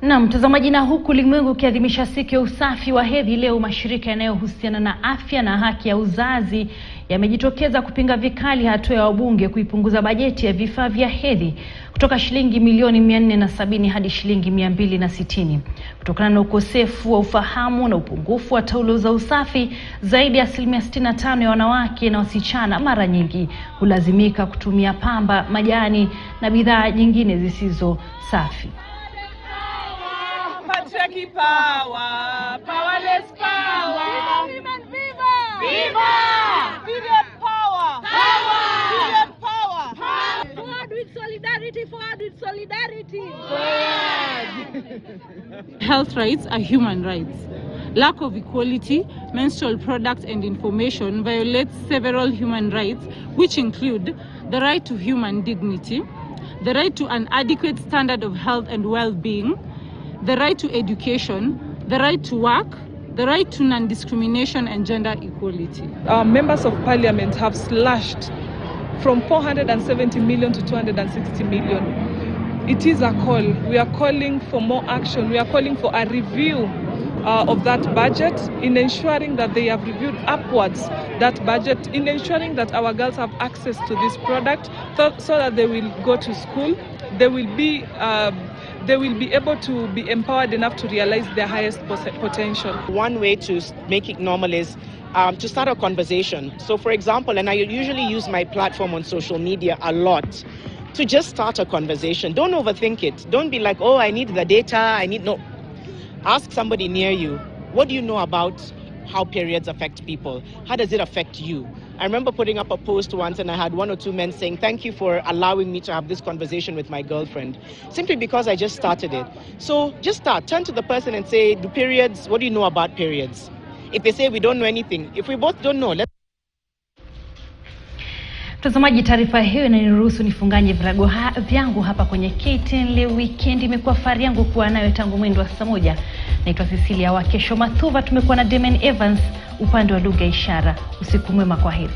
Na mtazamaji, na huku ulimwengu ukiadhimisha siku ya usafi wa hedhi leo, mashirika yanayohusiana na afya na haki ya uzazi yamejitokeza kupinga vikali hatua ya wabunge kuipunguza bajeti ya vifaa vya hedhi kutoka shilingi milioni 470 hadi shilingi 260. Kutokana na ukosefu wa ufahamu na upungufu wa taulo za usafi, zaidi ya 65% ya wanawake na wasichana mara nyingi hulazimika kutumia pamba, majani na bidhaa nyingine zisizo safi. Power, powerless power, women viva, viva, period power, power, period power, forward with solidarity, forward with solidarity. Health rights are human rights. Lack of equality, menstrual products and information violates several human rights, which include the right to human dignity, the right to an adequate standard of health and well-being, the right to education, the right to work, the right to non-discrimination and gender equality. Our members of parliament have slashed from 470 million to 260 million. It is a call. We are calling for more action. We are calling for a review of that budget, in ensuring that they have reviewed upwards that budget, in ensuring that our girls have access to this product so that they will go to school. They will be able to be empowered enough to realize their highest potential. One way to make it normal is to start a conversation. So for example, and I usually use my platform on social media a lot, to just start a conversation. Don't overthink it. Don't be like, oh, I need the data, no. Ask somebody near you, what do you know about how periods affect people? How does it affect you? I remember putting up a post once and I had 1 or 2 men saying, thank you for allowing me to have this conversation with my girlfriend, simply because I just started it. So just start, turn to the person and say, do periods, what do you know about periods? If they say we don't know anything, if we both don't know, let's... Mtazamaji, taarifa hiyo inaniruhusu nifunganye virago vyangu hapa kwenye KTN leo weekend. Imekuwa fahari yangu kuwa nawe tangu mwendo wa saa 1. Naitwa Cecilia wa Kesho Mathuva. Tumekuwa na Demen Evans upande wa lugha ishara. Usiku mwema, kwa heri.